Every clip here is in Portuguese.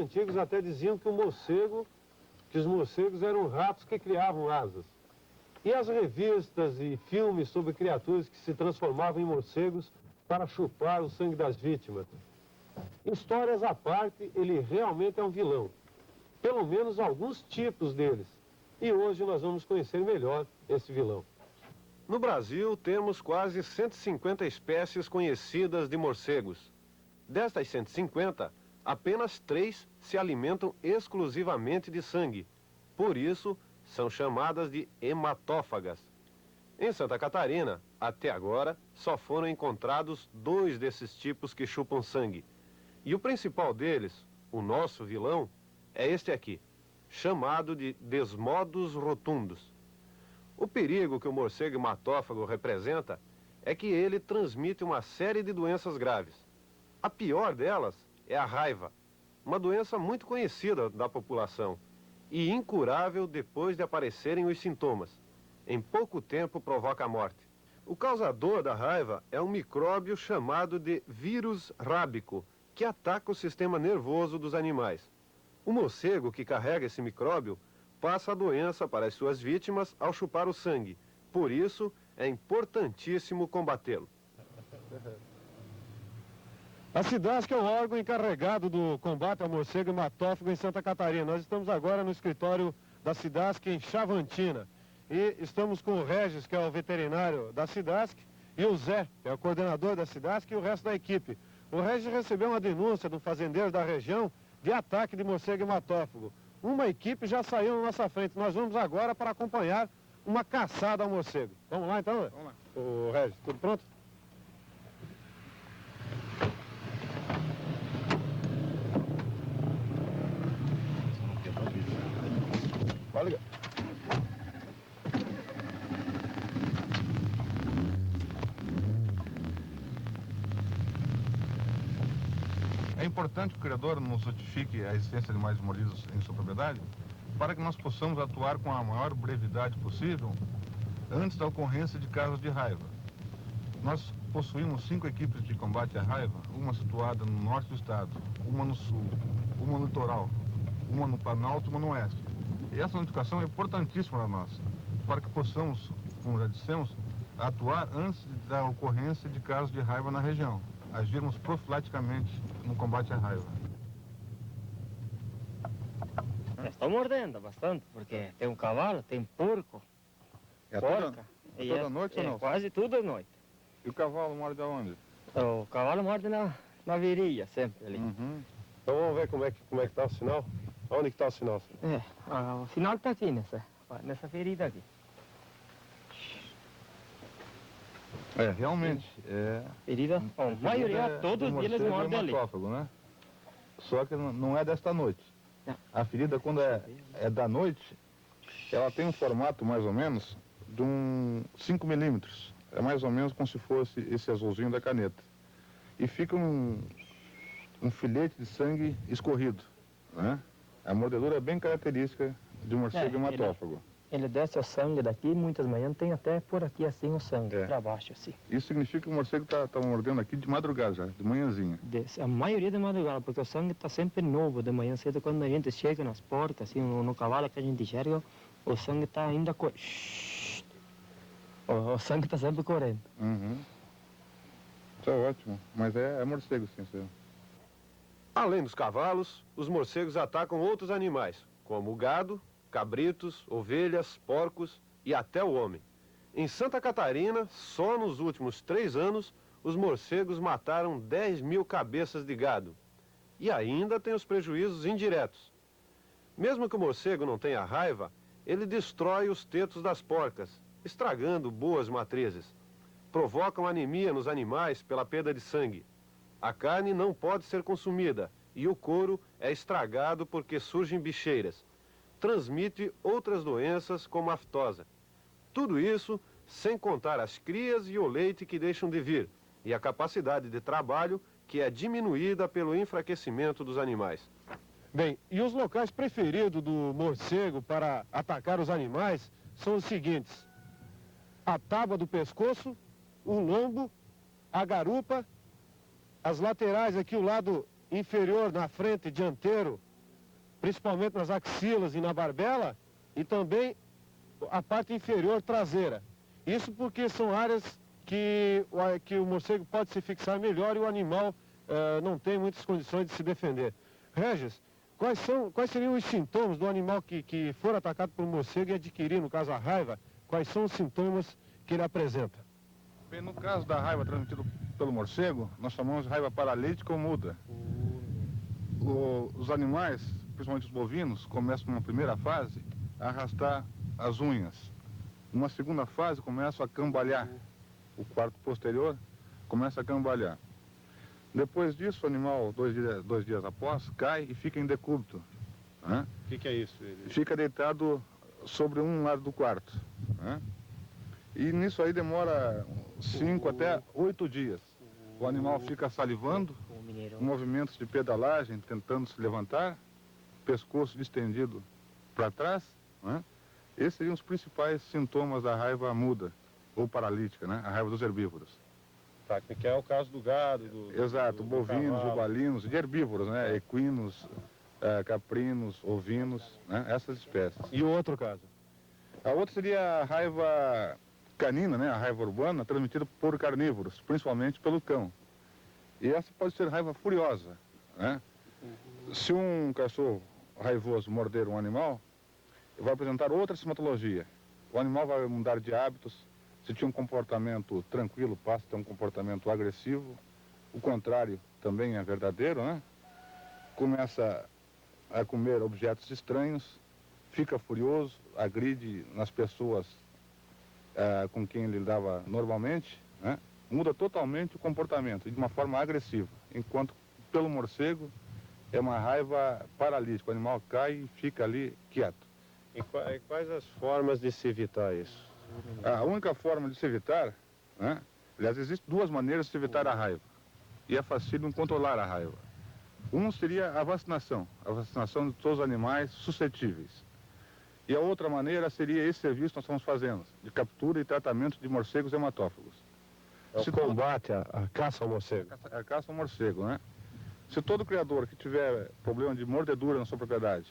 antigos até diziam que os morcegos eram ratos que criavam asas. E as revistas e filmes sobre criaturas que se transformavam em morcegos para chupar o sangue das vítimas. Histórias à parte, ele realmente é um vilão. Pelo menos alguns tipos deles. E hoje nós vamos conhecer melhor esse vilão. No Brasil, temos quase 150 espécies conhecidas de morcegos. Destas 150, apenas 3 se alimentam exclusivamente de sangue. Por isso, são chamadas de hematófagas. Em Santa Catarina, até agora, só foram encontrados 2 desses tipos que chupam sangue. E o principal deles, o nosso vilão, é este aqui, chamado de Desmodus rotundus. O perigo que o morcego hematófago representa é que ele transmite uma série de doenças graves. A pior delas é a raiva, uma doença muito conhecida da população e incurável depois de aparecerem os sintomas. Em pouco tempo provoca a morte. O causador da raiva é um micróbio chamado de vírus rábico, que ataca o sistema nervoso dos animais. O morcego que carrega esse micróbio passa a doença para as suas vítimas ao chupar o sangue. Por isso, é importantíssimo combatê-lo. A SIDASC é o órgão encarregado do combate ao morcego hematófago em Santa Catarina. Nós estamos agora no escritório da SIDASC em Chavantina. E estamos com o Regis, que é o veterinário da SIDASC, e o Zé, que é o coordenador da SIDASC, e o resto da equipe. O Regis recebeu uma denúncia do fazendeiro da região de ataque de morcego hematófago. Uma equipe já saiu na nossa frente. Nós vamos agora para acompanhar uma caçada ao morcego. Vamos lá então? Vamos lá. O Regis, tudo pronto? Olha. É importante que o criador nos notifique a existência de animais mordidos em sua propriedade para que nós possamos atuar com a maior brevidade possível antes da ocorrência de casos de raiva. Nós possuímos 5 equipes de combate à raiva, uma situada no norte do estado, uma no sul, uma no litoral, uma no Planalto e uma no oeste. E essa notificação é importantíssima para nós, para que possamos, como já dissemos, atuar antes da ocorrência de casos de raiva na região. Agirmos profilaticamente no combate à raiva. Estou mordendo bastante, porque tem um cavalo, tem porco, porca. Toda noite ou não? Quase tudo à noite. E o cavalo morde aonde? O cavalo morde na virilha, sempre ali. Uhum. Então vamos ver como é que está o sinal. Onde que está o sinal? O sinal está aqui, nessa ferida aqui. É, realmente. Ferida, a maioria, todos eles mordem ali. Né? Só que não é desta noite. Não. A ferida, quando é da noite, ela tem um formato mais ou menos de 5 milímetros. É mais ou menos como se fosse esse azulzinho da caneta. E fica um filete de sangue escorrido, né? A mordedura é bem característica de um morcego hematófago. Ele desce o sangue daqui, muitas manhãs tem até por aqui assim o sangue, para baixo assim. Isso significa que o morcego está mordendo aqui de madrugada já, de manhãzinha. A maioria de madrugada, porque o sangue está sempre novo de manhã cedo, quando a gente chega nas portas, assim, no cavalo que a gente enxerga, o sangue está ainda o sangue está sempre correndo. Uhum. Isso é ótimo, mas é morcego sim, senhor. Além dos cavalos, os morcegos atacam outros animais, como o gado, cabritos, ovelhas, porcos e até o homem. Em Santa Catarina, só nos últimos 3 anos, os morcegos mataram 10 mil cabeças de gado. E ainda tem os prejuízos indiretos. Mesmo que o morcego não tenha raiva, ele destrói os tetos das porcas, estragando boas matrizes. Provocam anemia nos animais pela perda de sangue. A carne não pode ser consumida e o couro é estragado porque surgem bicheiras. Transmite outras doenças como a aftosa. Tudo isso sem contar as crias e o leite que deixam de vir e a capacidade de trabalho que é diminuída pelo enfraquecimento dos animais. Bem, e os locais preferidos do morcego para atacar os animais são os seguintes: a tábua do pescoço, o lombo, a garupa, as laterais aqui, o lado inferior na frente dianteiro principalmente nas axilas e na barbela, e também a parte inferior traseira. Isso porque são áreas que o morcego pode se fixar melhor e o animal não tem muitas condições de se defender. Regis, quais seriam os sintomas do animal que for atacado por um morcego e adquirir, no caso, a raiva? Quais são os sintomas que ele apresenta? Bem, no caso da raiva transmitida pelo morcego, nós chamamos de raiva paralítica ou muda. Os animais, principalmente os bovinos, começam numa primeira fase a arrastar as unhas. Numa segunda fase começam a cambalhar. O quarto posterior começa a cambalhar. Depois disso, o animal, dois dias após, cai e fica em decúbito. Né? O que é isso? Fica deitado sobre um lado do quarto. Né? E nisso aí demora 5 até 8 dias. O animal fica salivando, movimentos de pedalagem, tentando se levantar, pescoço distendido para trás. Né? Esses seriam os principais sintomas da raiva muda, ou paralítica, né? A raiva dos herbívoros. Tá, que é o caso do gado, Exato, bovinos, cavalo. ovalinos, de herbívoros, né? Equinos, caprinos, ovinos, né? Essas espécies. E o outro caso? A outra seria a raiva canina, né? A raiva urbana, transmitida por carnívoros, principalmente pelo cão. E essa pode ser raiva furiosa, né? Se um cachorro raivoso morder um animal, vai apresentar outra sintomatologia. O animal vai mudar de hábitos. Se tinha um comportamento tranquilo, passa a ter um comportamento agressivo. O contrário também é verdadeiro, né? Começa a comer objetos estranhos, fica furioso, agride nas pessoas com quem ele lidava normalmente, né? Muda totalmente o comportamento, de uma forma agressiva. Enquanto pelo morcego é uma raiva paralítica, o animal cai e fica ali quieto. E quais as formas de se evitar isso? A única forma de se evitar, né? Aliás, existem duas maneiras de se evitar a raiva. E é fácil controlar a raiva. Um seria a vacinação de todos os animais suscetíveis. E a outra maneira seria esse serviço que nós estamos fazendo, de captura e tratamento de morcegos hematófagos. É o combate, a caça ao morcego. A caça ao morcego, né? Se todo criador que tiver problema de mordedura na sua propriedade,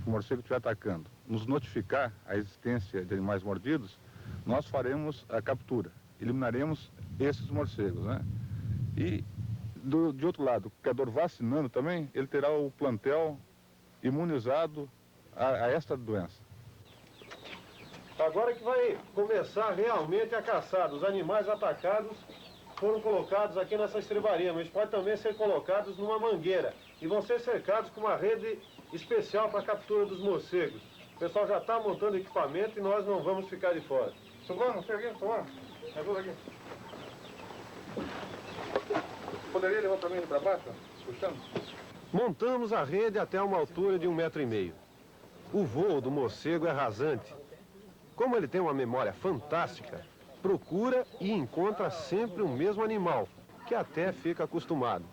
o morcego estiver atacando, nos notificar a existência de animais mordidos, nós faremos a captura, eliminaremos esses morcegos, né? E, de outro lado, o criador vacinando também, ele terá o plantel imunizado a esta doença. Agora que vai começar realmente a caçada, os animais atacados foram colocados aqui nessa estrebaria, mas pode também ser colocados numa mangueira e vão ser cercados com uma rede especial para a captura dos morcegos. O pessoal já está montando equipamento e nós não vamos ficar de fora. Silvano, chega aqui, Silvano. Ajuda aqui. Poderia levar para mim para baixo, puxando? Montamos a rede até uma altura de 1,5 metro. O voo do morcego é rasante. Como ele tem uma memória fantástica, procura e encontra sempre o mesmo animal, que até fica acostumado.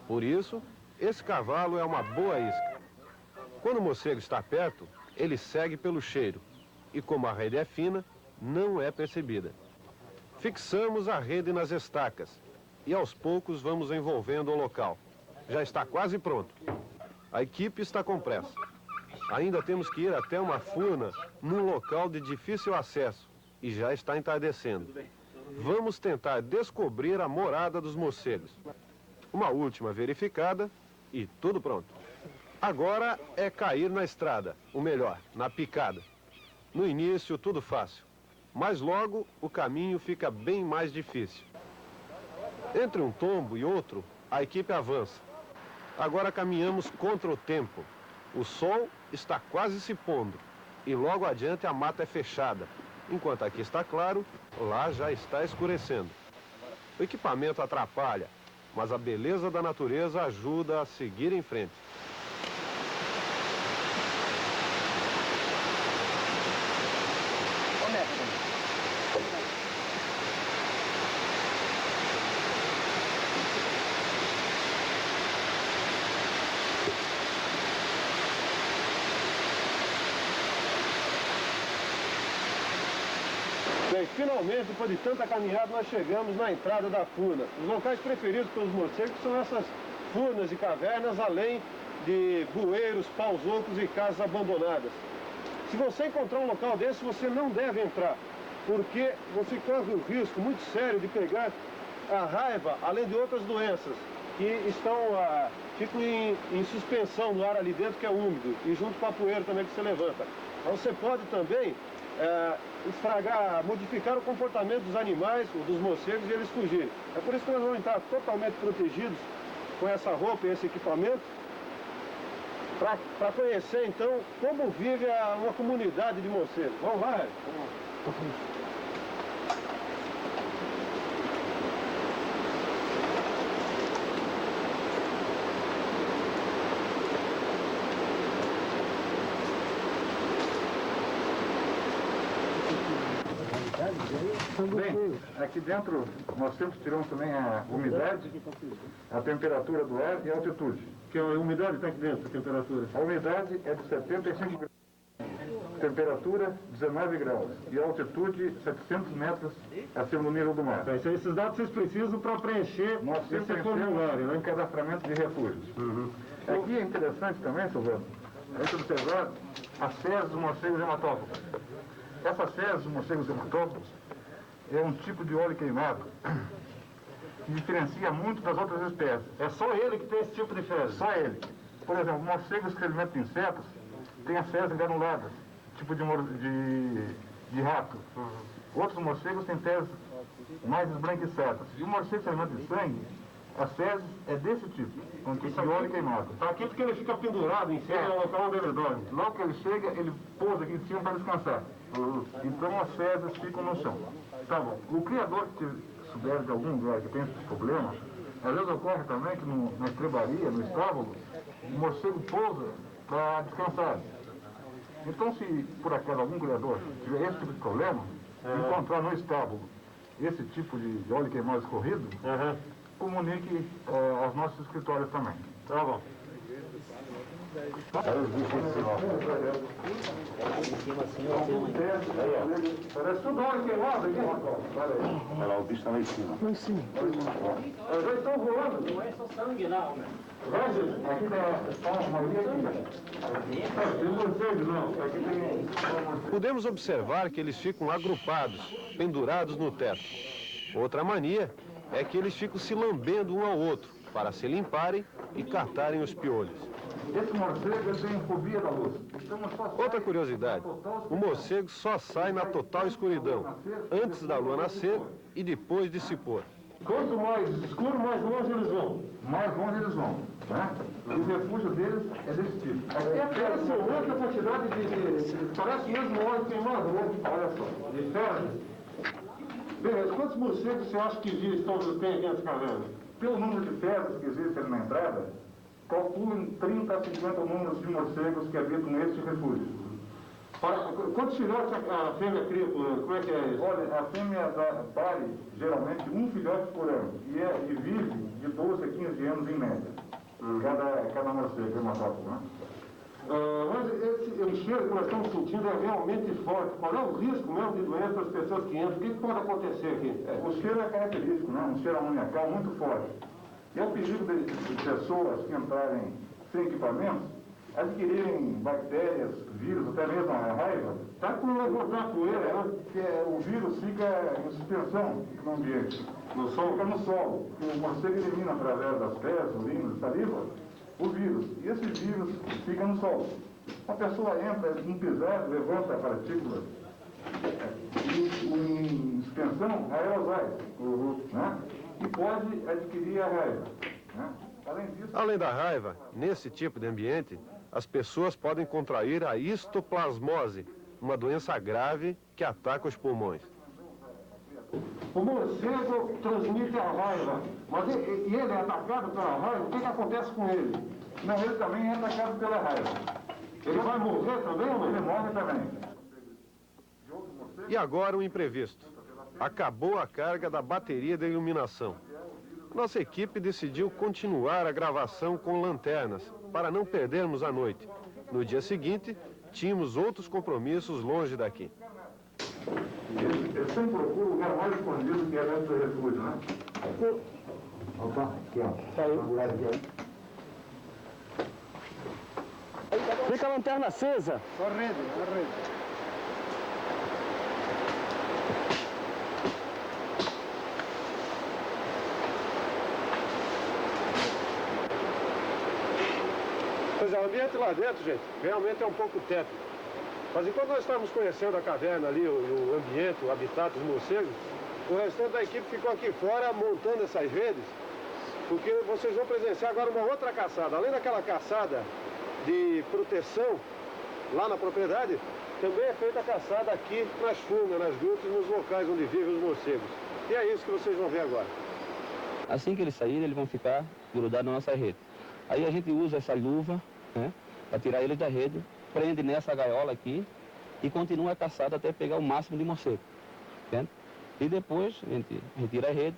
Por isso, esse cavalo é uma boa isca. Quando o morcego está perto, ele segue pelo cheiro. E como a rede é fina, não é percebida. Fixamos a rede nas estacas e aos poucos vamos envolvendo o local. Já está quase pronto. A equipe está com pressa. Ainda temos que ir até uma furna num local de difícil acesso e já está entardecendo. Vamos tentar descobrir a morada dos morcegos. Uma última verificada e tudo pronto. Agora é cair na estrada, o melhor, na picada. No início tudo fácil, mas logo o caminho fica bem mais difícil. Entre um tombo e outro, a equipe avança. Agora caminhamos contra o tempo. O sol está quase se pondo e logo adiante a mata é fechada. Enquanto aqui está claro, lá já está escurecendo. O equipamento atrapalha, mas a beleza da natureza ajuda a seguir em frente. Bem, finalmente, depois de tanta caminhada, nós chegamos na entrada da furna. Os locais preferidos pelos morcegos são essas furnas e cavernas, além de bueiros, paus ocos e casas abandonadas. Se você encontrar um local desse, você não deve entrar, porque você corre o risco muito sério de pegar a raiva, além de outras doenças, que ficam em suspensão no ar ali dentro, que é úmido, e junto com a poeira também que se levanta. Então você pode também modificar o comportamento dos animais, dos morcegos, e eles fugirem. É por isso que nós vamos estar totalmente protegidos com essa roupa e esse equipamento, para conhecer então como vive uma comunidade de morcegos. Vamos lá, Eric? Bem, aqui dentro nós sempre tiramos também a umidade, a temperatura do ar e a altitude. Que a umidade está aqui dentro, a temperatura? A umidade é de 75 graus, temperatura 19 graus e a altitude 700 metros acima do nível do mar. Então, esses dados vocês precisam para preencher esse formulário, né? Um cadastramento de refúgios. Aqui é interessante também, Silvano, a gente observar as fezes dos morcegos hematófagos. Essas fezes dos morcegos hematófagos é um tipo de óleo queimado que diferencia muito das outras espécies. É só ele que tem esse tipo de fezes? Só ele. Por exemplo, morcegos que se alimentam de insetos têm as fezes granuladas, tipo de rato. Outros morcegos têm fezes mais esbranquiçadas. E o morcego que se alimenta de sangue, as fezes é desse tipo, com tipo de óleo queimado. Está aqui porque ele fica pendurado em cima do local onde ele dorme. Logo que ele chega, ele pousa aqui em cima para descansar. Então as fezes ficam no chão. Tá bom. O criador que souber de algum lugar que tem esse problema, às vezes ocorre também que na estrebaria, no estábulo, o morcego pousa para descansar. Então, se por acaso algum criador tiver esse tipo de problema, encontrar no estábulo esse tipo de óleo queimado escorrido, comunique aos nossos escritórios também. Tá bom. Parece tudo óleo queimado aqui, rapaz. Olha lá, o bicho está lá em cima. Lá em cima. Eles já estão voando. Não é só sangue não, né? Aqui está uma maioria aqui. Tem morcegos, não. Aqui tem... Podemos observar que eles ficam agrupados, pendurados no teto. Outra mania é que eles ficam se lambendo um ao outro, para se limparem e catarem os piolhos. Esse morcego tem fobia da luz. Outra curiosidade, o morcego só sai na total escuridão, antes da lua nascer e depois de se pôr. Quanto mais escuro, mais longe eles vão. Mais longe eles vão. Né? O refúgio deles é desse tipo. Aqui aparece outra quantidade parece mesmo óleo queimado, olha só, de ferro. Bem, mas quantos morcegos você acha que tem aqui nessa caverna? Pelo número de fezes que existem na entrada, calculem 30 a 50 números de morcegos que habitam neste refúgio. Quantos filhotes a fêmea cria por ano? Como é que é isso? Olha, a fêmea pare geralmente um filhote por ano e vive de 12 a 15 anos em média. Cada morcego hematófago, né? Mas esse cheiro que nós estamos sentindo é realmente forte. Qual é o risco mesmo de doença das pessoas que entram? O que pode acontecer aqui? O cheiro é característico, né? Um cheiro amoniacal muito forte. E é o perigo de pessoas que entrarem sem equipamentos adquirirem bactérias, vírus, até mesmo a raiva. Está com levantar poeira, né? Porque o vírus fica em suspensão no ambiente. No solo? Fica no solo. O morcego elimina através das fezes, urinas, saliva, o vírus. E esse vírus fica no solo. A pessoa entra em pisar, levanta a partícula em suspensão aerosais, né? E pode adquirir a raiva. Né? Além da raiva, nesse tipo de ambiente, as pessoas podem contrair a histoplasmose, uma doença grave que ataca os pulmões. O morcego transmite a raiva, mas ele é atacado pela raiva, o que acontece com ele? Não, ele também é atacado pela raiva. Ele vai morrer também ou não? Ele morre também. E agora um imprevisto. Acabou a carga da bateria de iluminação. Nossa equipe decidiu continuar a gravação com lanternas, para não perdermos a noite. No dia seguinte, tínhamos outros compromissos longe daqui. Ele sempre procura o lugar mais escondido que é dentro do refúgio, né? Opa, aqui ó. Saiu. Fica a lanterna acesa. Correndo, correndo. Pois é, o ambiente lá dentro, gente, realmente é um pouco tétrico. Mas enquanto nós estávamos conhecendo a caverna ali, o ambiente, o habitat dos morcegos, o restante da equipe ficou aqui fora montando essas redes, porque vocês vão presenciar agora uma outra caçada. Além daquela caçada de proteção lá na propriedade, também é feita a caçada aqui nas funas, nas grutas, nos locais onde vivem os morcegos. E é isso que vocês vão ver agora. Assim que eles saírem, eles vão ficar grudados na nossa rede. Aí a gente usa essa luva, né, para tirar eles da rede, prende nessa gaiola aqui e continua a caçada até pegar o máximo de morcego. Entende? E depois a gente retira a rede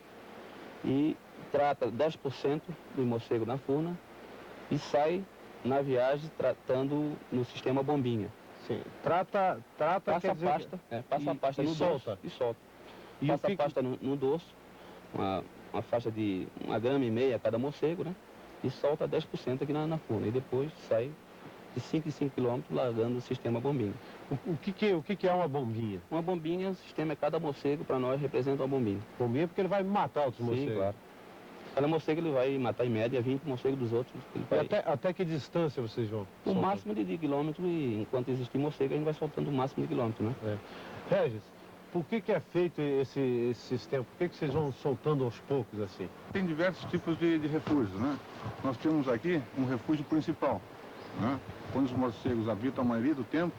e trata 10% do morcego na furna e sai na viagem tratando no sistema bombinha. Sim. Trata Passa a pasta, passa a pasta no solta. dorso e solta. E Passa o que a pasta no dorso, uma faixa de 1,5 gramas a cada morcego, né? E solta 10% aqui na furna. E depois sai de 5 em 5 km largando o sistema bombinha. O que é uma bombinha? Uma bombinha, o sistema é cada morcego, para nós representa uma bombinha. Bombinha porque ele vai matar outros morcegos. Sim, claro. Cada morcego ele vai matar em média 20 morcegos dos outros. Ele E vai... até que distância vocês vão? O soltando? máximo de quilômetro, e enquanto existir morcego, a gente vai soltando o máximo de quilômetro, né? Regis, por que é feito esse sistema? Por que vocês vão soltando aos poucos assim? Tem diversos tipos de refúgios, né? Nós temos aqui um refúgio principal, né? Onde os morcegos habitam a maioria do tempo,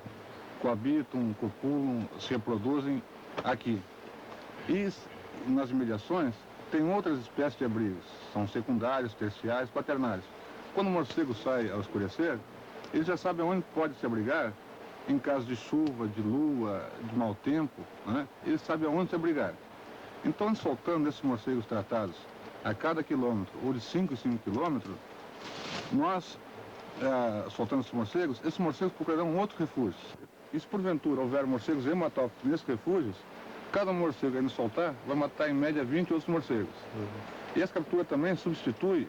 coabitam, copulam, se reproduzem aqui. E nas imediações tem outras espécies de abrigos, são secundários, terciários, quaternários. Quando o morcego sai ao escurecer, ele já sabe onde pode se abrigar em caso de chuva, de lua, de mau tempo, né? Ele sabe aonde se abrigar. Então, soltando esses morcegos tratados a cada quilômetro, ou de 5 em 5 quilômetros, nós, soltando esses morcegos procurarão outros refúgios. E se porventura houver morcegos hematófagos nesses refúgios, cada morcego aí no soltar vai matar em média 20 outros morcegos. E essa captura também substitui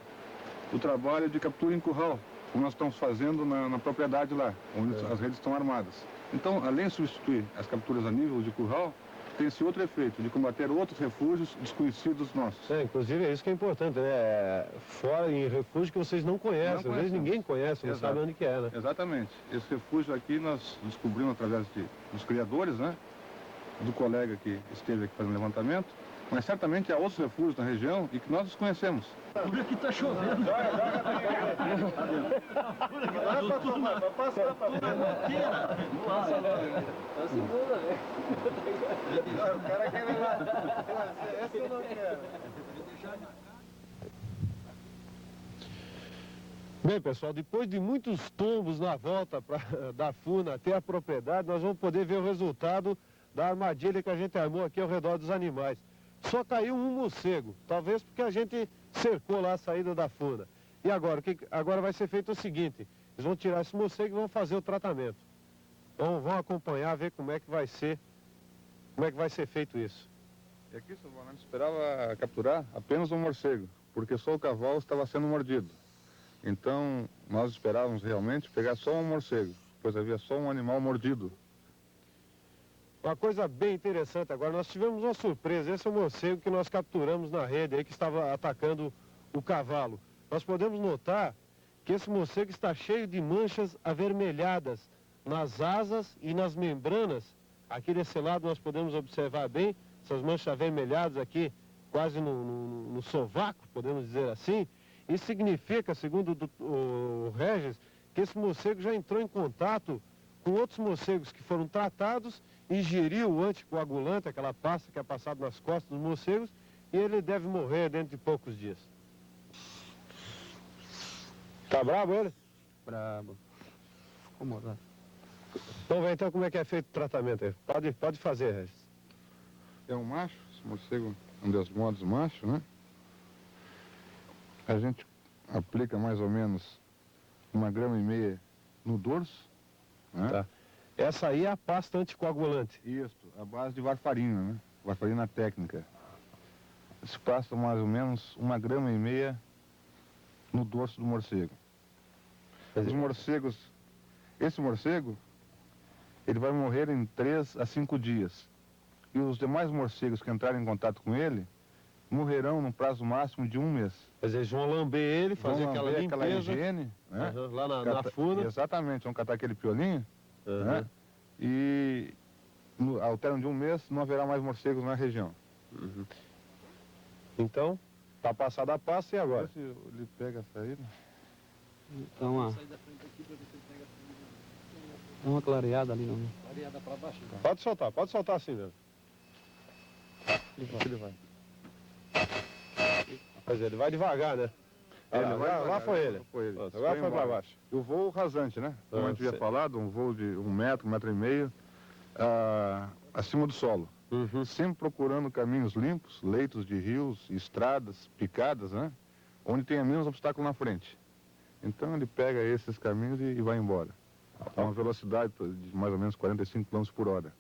o trabalho de captura em curral, como nós estamos fazendo na propriedade lá, onde as redes estão armadas. Então, além de substituir as capturas a nível de curral, tem esse outro efeito, de combater outros refúgios desconhecidos nossos. Inclusive é isso que é importante, né? Fora em refúgio que vocês não conhecem, às vezes ninguém conhece, não sabe onde que é, né? Exatamente. Esse refúgio aqui nós descobrimos através dos criadores, né? Do colega que esteve aqui fazendo levantamento, mas certamente há outros refúgios na região e que nós desconhecemos. Por aqui tá chovendo. Passa pra inteira. O cara quer levar. Essa eu não quero. Bem, pessoal, depois de muitos tombos na volta da funa até a propriedade, nós vamos poder ver o resultado da armadilha que a gente armou aqui ao redor dos animais. Só caiu um morcego, talvez porque a gente cercou lá a saída da funa. E agora? Agora vai ser feito o seguinte, eles vão tirar esse morcego e vão fazer o tratamento. Então vão acompanhar, ver como é que vai ser feito isso. E aqui, seu Valente, esperava capturar apenas um morcego, porque só o cavalo estava sendo mordido. Então, nós esperávamos realmente pegar só um morcego, pois havia só um animal mordido. Uma coisa bem interessante agora, nós tivemos uma surpresa, esse é o morcego que nós capturamos na rede aí, que estava atacando o cavalo. Nós podemos notar que esse morcego está cheio de manchas avermelhadas nas asas e nas membranas. Aqui desse lado nós podemos observar bem essas manchas avermelhadas aqui, quase no sovaco, podemos dizer assim. Isso significa, segundo o Regis, que esse morcego já entrou em contato com outros morcegos que foram tratados, ingeriu o anticoagulante, aquela pasta que é passada nas costas dos morcegos, e ele deve morrer dentro de poucos dias. Tá bravo ele? Brabo. Incomodado. Vamos ver então como é que é feito o tratamento aí. Pode fazer, Regis. É um macho, esse morcego é um dos modos macho, né? A gente aplica mais ou menos 1,5 gramas no dorso, né? Tá. Essa aí é a pasta anticoagulante. Isso, a base de varfarina, né? Varfarina técnica. Se passa mais ou menos 1,5 gramas no dorso do morcego. Os morcegos esse morcego, ele vai morrer em 3 a 5 dias. E os demais morcegos que entrarem em contato com ele, morrerão no prazo máximo de 1 mês. Mas eles vão lamber ele, fazer Vão aquela lamber limpeza. aquela higiene, né? Lá na funa. Exatamente, vão catar aquele piolinho, né? E ao término de 1 mês não haverá mais morcegos na região. Então, tá passada a pasta e agora? Se ele pega a saída. Então, ó. Dá uma clareada ali, não. Pode soltar assim mesmo. Ele vai. Quer dizer, ele vai devagar, né? Lá foi ele. Pronto, agora foi para baixo. O voo rasante, né? Como a gente havia falado, um voo de 1 metro, 1,5 metro, acima do solo. Sempre procurando caminhos limpos, leitos de rios, estradas, picadas, né? Onde tenha menos obstáculo na frente. Então ele pega esses caminhos e vai embora. A uma velocidade de mais ou menos 45 km por hora.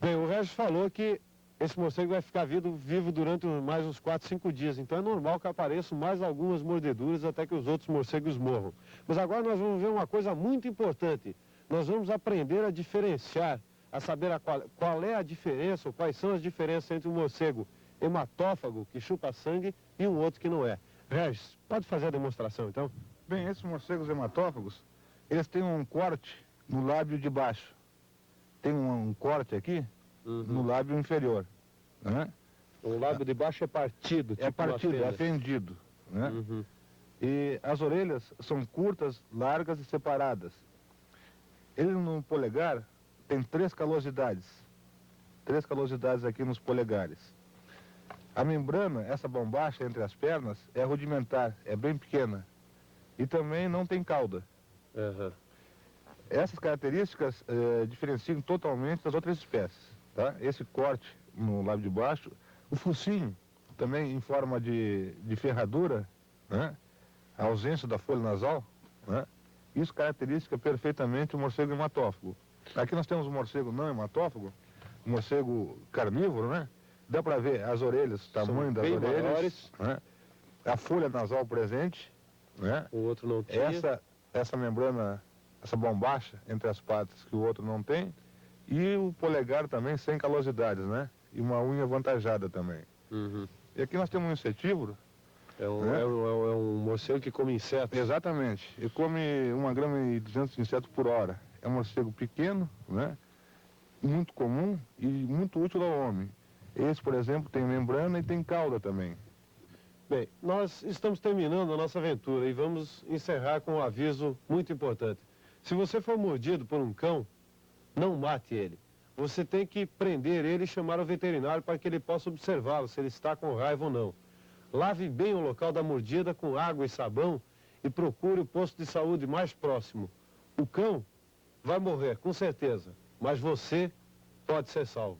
Bem, o Regis falou que esse morcego vai ficar vivo durante mais uns 4, 5 dias. Então é normal que apareçam mais algumas mordeduras até que os outros morcegos morram. Mas agora nós vamos ver uma coisa muito importante. Nós vamos aprender a diferenciar, a saber qual é a diferença, ou quais são as diferenças entre um morcego hematófago, que chupa sangue, e um outro que não é. Regis, pode fazer a demonstração então? Bem, esses morcegos hematófagos, eles têm um corte no lábio de baixo. Tem um corte aqui no lábio inferior, né? O lábio de baixo é partido, É partido, é fendido, né? E as orelhas são curtas, largas e separadas. Ele no polegar tem 3 calosidades. 3 calosidades aqui nos polegares. A membrana, essa bombacha entre as pernas, é rudimentar, é bem pequena. E também não tem cauda. Essas características diferenciam totalmente das outras espécies. Tá? Esse corte no lábio de baixo, o focinho também em forma de ferradura, né? A ausência da folha nasal, né? Isso caracteriza perfeitamente o morcego hematófago. Aqui nós temos o morcego não hematófago, o morcego carnívoro, né? Dá para ver as orelhas, o tamanho das orelhas, maiores, né? A folha nasal presente, né? O outro não tinha. Essa membrana, essa bombacha entre as patas que o outro não tem, e o polegar também sem calosidades, né? E uma unha avantajada também. E aqui nós temos um insetívoro. É um morcego que come insetos. Exatamente. Ele come 1,2 gramas de insetos por hora. É um morcego pequeno, né? Muito comum e muito útil ao homem. Esse, por exemplo, tem membrana e tem cauda também. Bem, nós estamos terminando a nossa aventura e vamos encerrar com um aviso muito importante. Se você for mordido por um cão, não mate ele. Você tem que prender ele e chamar o veterinário para que ele possa observá-lo, se ele está com raiva ou não. Lave bem o local da mordida com água e sabão e procure o posto de saúde mais próximo. O cão vai morrer, com certeza, mas você pode ser salvo.